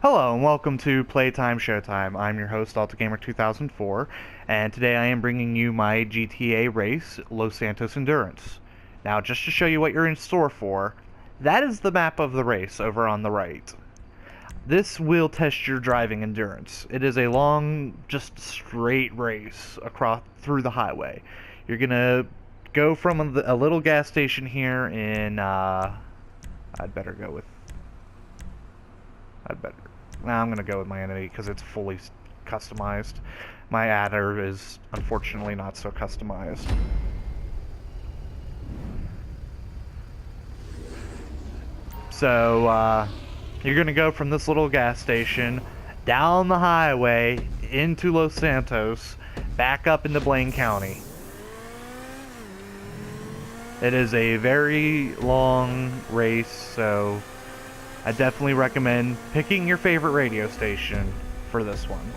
Hello and welcome to Playtime Showtime. I'm your host, AltaGamer2004, and today I am bringing you my GTA race, Los Santos Endurance. Now, just to show you what you're in store for, that is the map of the race over on the right. This will test your driving endurance. It is a long, just straight race across through the highway. You're gonna go from a little gas station here in, I'd better go with I'd better. Nah, I'm gonna go with my enemy because it's fully customized. My adder is unfortunately not so customized. So, you're gonna go from this little gas station down the highway into Los Santos, back up into Blaine County. It is a very long race, so I definitely recommend picking your favorite radio station for this one.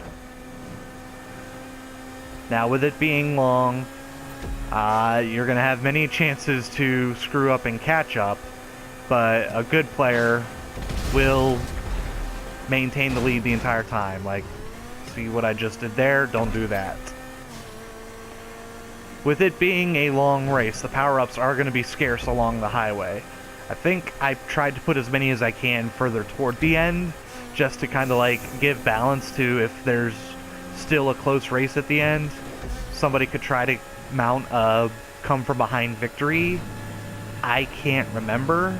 Now, with it being long, you're going to have many chances to screw up and catch up, but a good player will maintain the lead the entire time. Like, see what I just did there? Don't do that. With it being a long race, the power-ups are going to be scarce along the highway. I think I've tried to put as many as I can further toward the end, just to kind of like give balance to if there's still a close race at the end. Somebody could try to mount a come from behind victory. I can't remember.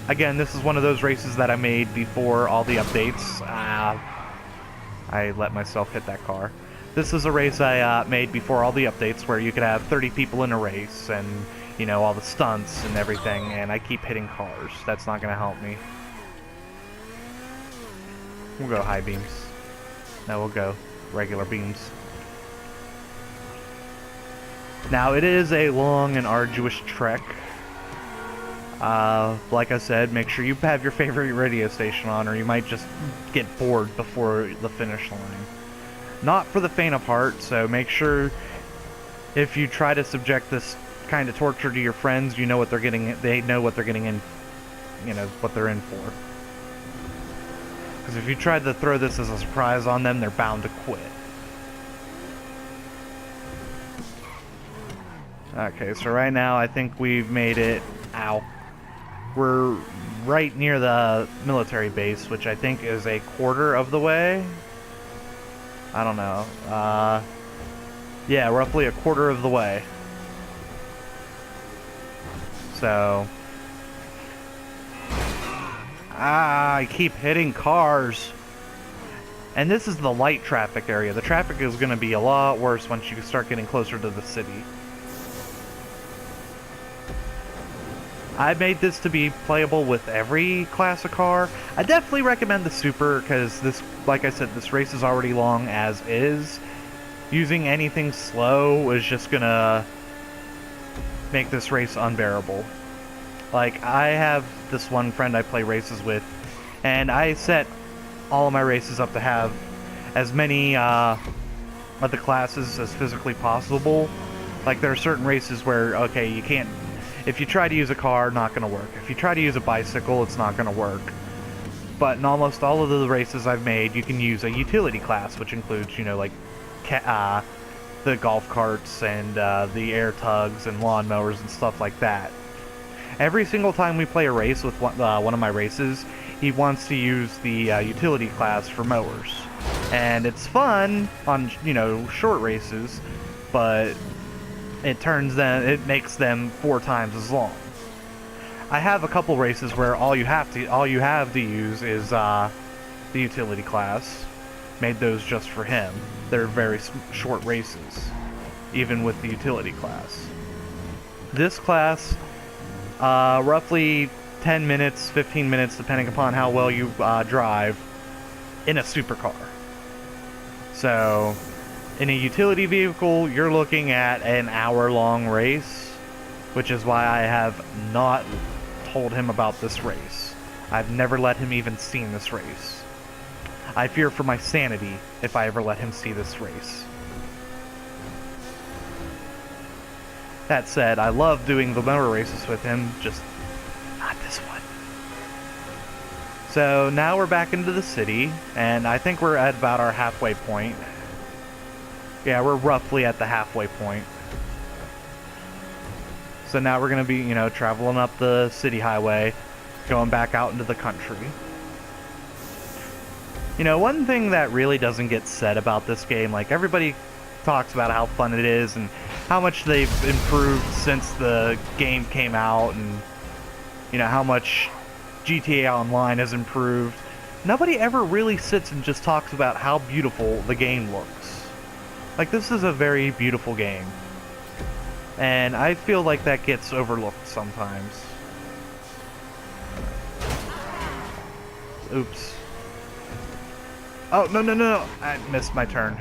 Again, this is one of those races that I made before all the updates. I let myself hit that car. This is a race I made before all the updates where you could have 30 people in a race and, you know, all the stunts and everything, and I keep hitting cars. That's not going to help me. We'll go high beams. No, we'll go regular beams. Now, it is a long and arduous trek. Like I said, make sure you have your favorite radio station on, or you might just get bored before the finish line. Not for the faint of heart, so make sure if you try to subject this kind of torture to your friends, you know what they're getting. They know what they're getting in, you know, what they're in for. Because if you try to throw this as a surprise on them, they're bound to quit. Okay, so right now I think we've made it. Ow. We're right near the military base, which I think is a quarter of the way. I don't know. Yeah, roughly a quarter of the way. So, I keep hitting cars. And this is the light traffic area. The traffic is going to be a lot worse once you start getting closer to the city. I made this to be playable with every class of car. I definitely recommend the Super because this, like I said, this race is already long as is. Using anything slow is just going to make this race unbearable. Like, I have this one friend I play races with, and I set all of my races up to have as many of the classes as physically possible. Like, there are certain races where, okay, you can't, if you try to use a car, not going to work. If you try to use a bicycle, it's not going to work. But in almost all of the races I've made, you can use a utility class, which includes, you know, like, the golf carts and the air tugs and lawnmowers and stuff like that. Every single time we play a race with one of my races, he wants to use the utility class for mowers. And it's fun on, you know, short races, but it makes them 4 times as long. I have a couple races where all you have to use is the utility class. Made those just for him. They're very short races, even with the utility class. This class, roughly 10 minutes, 15 minutes, depending upon how well you drive, in a supercar. So, in a utility vehicle, you're looking at an hour-long race, which is why I have not told him about this race. I've never let him even see this race. I fear for my sanity if I ever let him see this race. That said, I love doing the motor races with him, just not this one. So now we're back into the city, and I think we're at about our halfway point. Yeah, we're roughly at the halfway point. So now we're going to be, you know, traveling up the city highway, going back out into the country. You know, one thing that really doesn't get said about this game, like everybody talks about how fun it is and how much they've improved since the game came out, and you know how much GTA Online has improved. Nobody ever really sits and just talks about how beautiful the game looks. Like, this is a very beautiful game, and I feel like that gets overlooked sometimes. Oops. Oh, no, no, no, no. I missed my turn.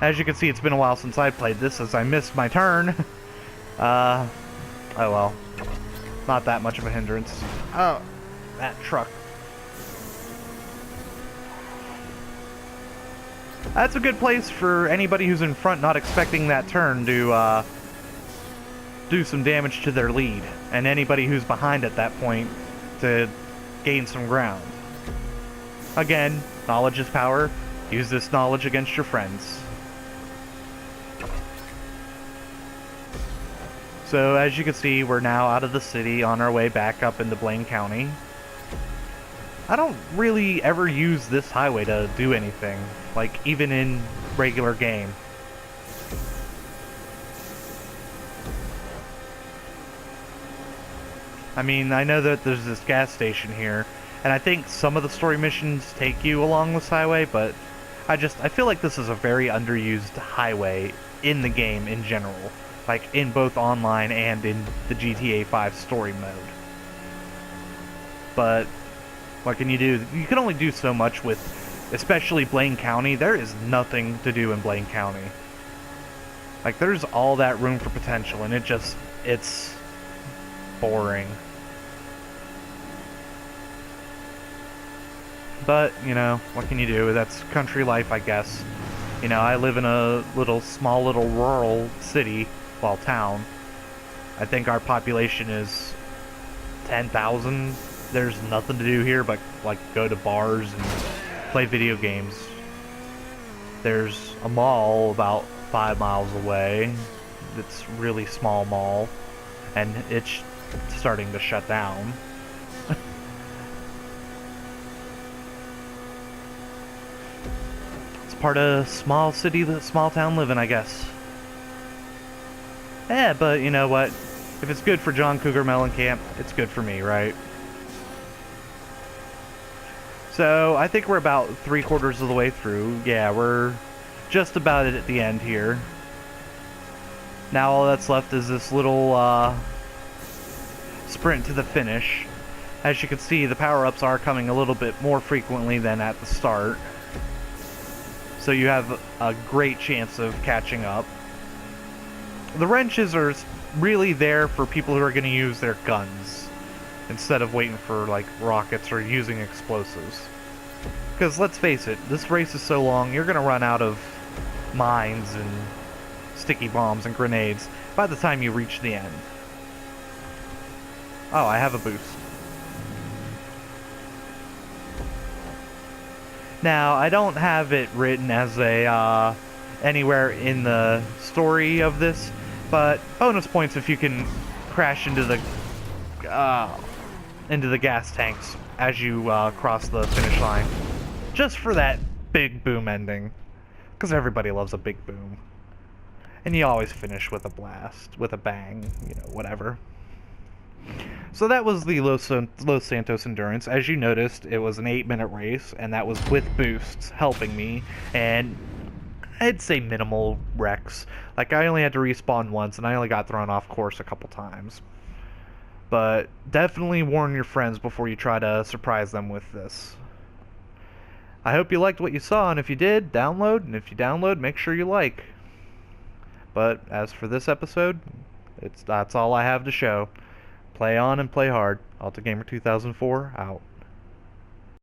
As you can see, it's been a while since I played this, as I missed my turn. Oh well. Not that much of a hindrance. Oh, that truck. That's a good place for anybody who's in front not expecting that turn to do some damage to their lead, and anybody who's behind at that point to gain some ground. Again, knowledge is power. Use this knowledge against your friends. So as you can see, we're now out of the city on our way back up into Blaine County. I don't really ever use this highway to do anything, like even in regular game. I mean, I know that there's this gas station here, and I think some of the story missions take you along this highway, but I feel like this is a very underused highway in the game in general. Like, in both online and in the GTA 5 story mode. But what can you do? You can only do so much with, especially Blaine County. There is nothing to do in Blaine County. Like, there's all that room for potential, and it's boring. But, you know, what can you do? That's country life, I guess. You know, I live in a small little rural city, well, town. I think our population is 10,000. There's nothing to do here but, like, go to bars and play video games. There's a mall about 5 miles away. It's a really small mall, and it's starting to shut down. It's part of small city, small town living, I guess. Yeah, but you know what? If it's good for John Cougar Mellencamp, it's good for me, right? So, I think we're about 3/4 of the way through. Yeah, we're just about at the end here. Now all that's left is this little sprint to the finish. As you can see, the power-ups are coming a little bit more frequently than at the start. So you have a great chance of catching up. The wrenches are really there for people who are going to use their guns instead of waiting for, like, rockets or using explosives. Because let's face it, this race is so long, you're going to run out of mines and sticky bombs and grenades by the time you reach the end. Oh, I have a boost. Now, I don't have it written as a anywhere in the story of this, but bonus points if you can crash into the gas tanks as you cross the finish line, just for that big boom ending, because everybody loves a big boom, and you always finish with a blast, with a bang, you know, whatever. So that was the Los Santos Endurance. As you noticed, it was an 8-minute race, and that was with boosts helping me, and I'd say minimal wrecks. Like, I only had to respawn once, and I only got thrown off course a couple times. But definitely warn your friends before you try to surprise them with this. I hope you liked what you saw, and if you did, download, and if you download, make sure you like. But as for this episode, that's all I have to show. Play on and play hard. AltaGamer 2004, out.